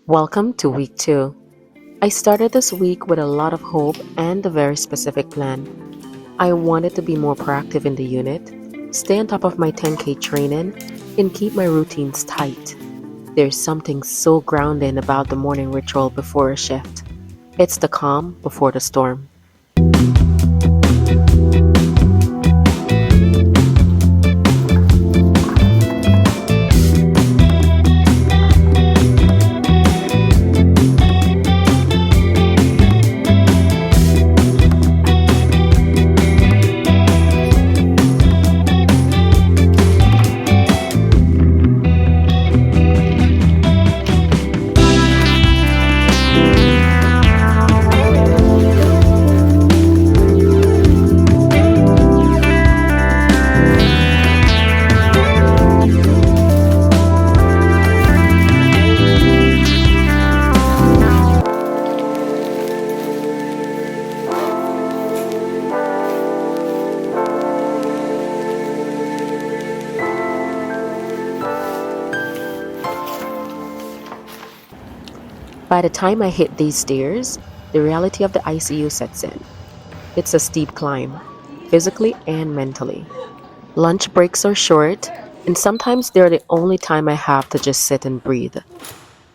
Welcome to week 2. I started this week with a lot of hope and a very specific plan. I wanted to be more proactive in the unit, stay on top of my 10K training, and keep my routines tight. There's something so grounding about the morning ritual before a shift. It's the calm before the storm. By the time I hit these stairs, the reality of the ICU sets in. It's a steep climb, physically and mentally. Lunch breaks are short, and sometimes they're the only time I have to just sit and breathe.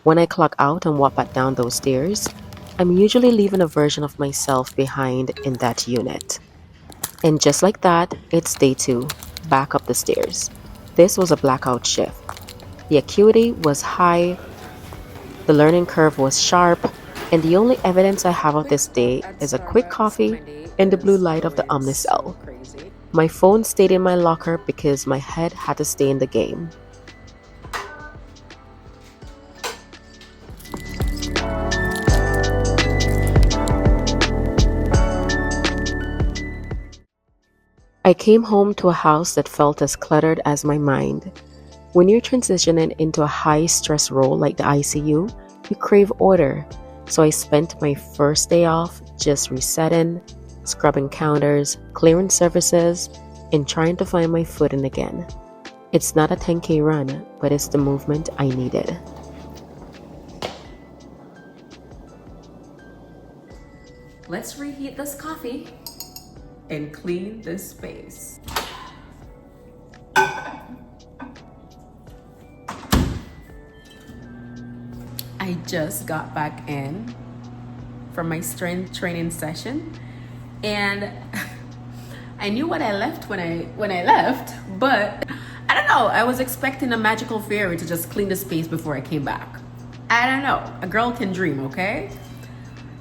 When I clock out and walk back down those stairs, I'm usually leaving a version of myself behind in that unit. And just like that, it's day 2, back up the stairs. This was a blackout shift. The acuity was high, the learning curve was sharp, and the only evidence I have of this day is a quick coffee and the blue light of the Omnicell. My phone stayed in my locker because my head had to stay in the game. I came home to a house that felt as cluttered as my mind. When you're transitioning into a high-stress role like the ICU, you crave order. So I spent my first day off just resetting, scrubbing counters, clearing services, and trying to find my footing again. It's not a 10K run, but it's the movement I needed. Let's reheat this coffee and clean this space. I just got back in from my strength training session, and I knew what I left when I left, but I don't know. I was expecting a magical fairy to just clean the space before I came back. I don't know. A girl can dream, okay?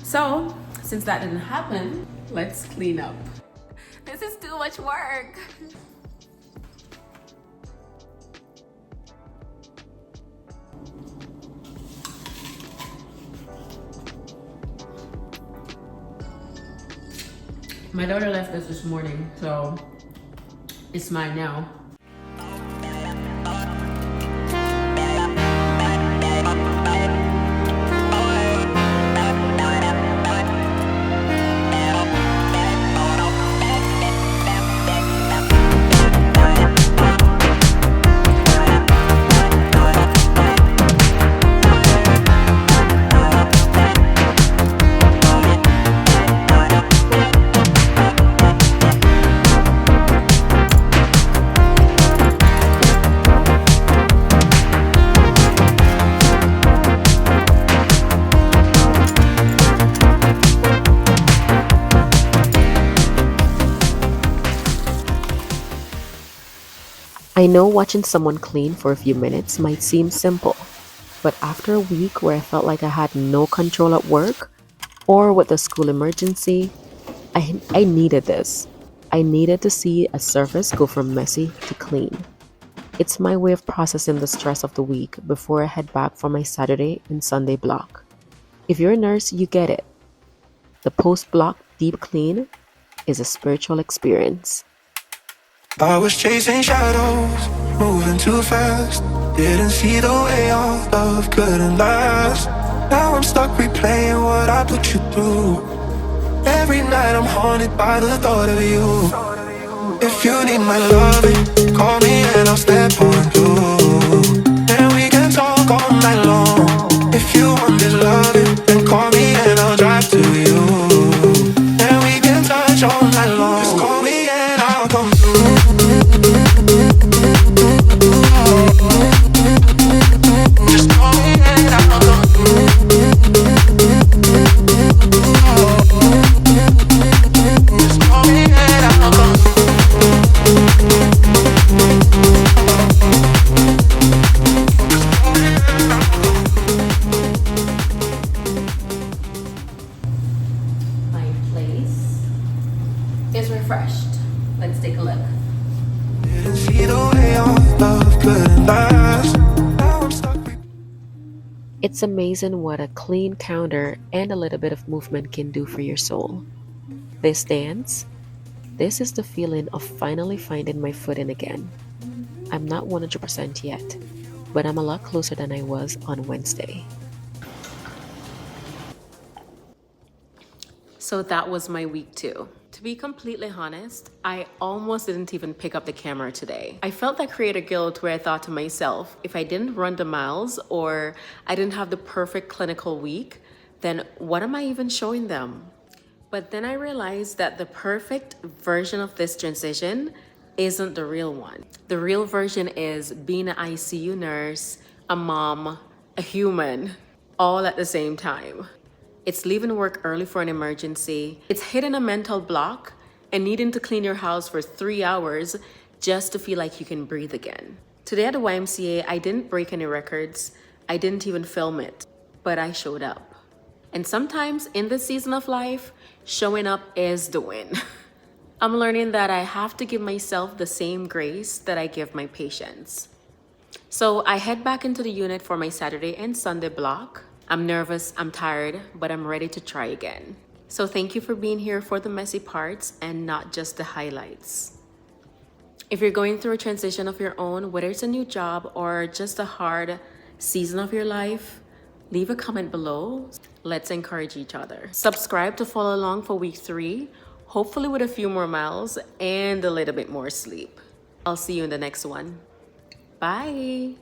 So, since that didn't happen, let's clean up. This is too much work. My daughter left this morning, so it's mine now. I know watching someone clean for a few minutes might seem simple, but after a week where I felt like I had no control at work or with the school emergency, I needed this. I needed to see a surface go from messy to clean. It's my way of processing the stress of the week before I head back for my Saturday and Sunday block. If you're a nurse, you get it. The post-block deep clean is a spiritual experience. I was chasing shadows, moving too fast. Didn't see the way our love couldn't last. Now I'm stuck replaying what I put you through. Every night I'm haunted by the thought of you. If you need my loving, call me and I'll step on you. And we can talk all night long. If you want It's amazing what a clean counter and a little bit of movement can do for your soul. This dance, this is the feeling of finally finding my footing again. I'm not 100% yet, but I'm a lot closer than I was on Wednesday. So that was my week 2. To be completely honest, I almost didn't even pick up the camera today. I felt that creator guilt where I thought to myself, if I didn't run the miles or I didn't have the perfect clinical week, then what am I even showing them? But then I realized that the perfect version of this transition isn't the real one. The real version is being an ICU nurse, a mom, a human, all at the same time. It's leaving work early for an emergency. It's hitting a mental block and needing to clean your house for 3 hours just to feel like you can breathe again. Today at the YMCA, I didn't break any records. I didn't even film it, but I showed up. And sometimes in this season of life, showing up is the win. I'm learning that I have to give myself the same grace that I give my patients. So I head back into the unit for my Saturday and Sunday block. I'm nervous, I'm tired, but I'm ready to try again. So thank you for being here for the messy parts and not just the highlights. If you're going through a transition of your own, whether it's a new job or just a hard season of your life, leave a comment below. Let's encourage each other. Subscribe to follow along for week 3, hopefully with a few more miles and a little bit more sleep. I'll see you in the next one. Bye.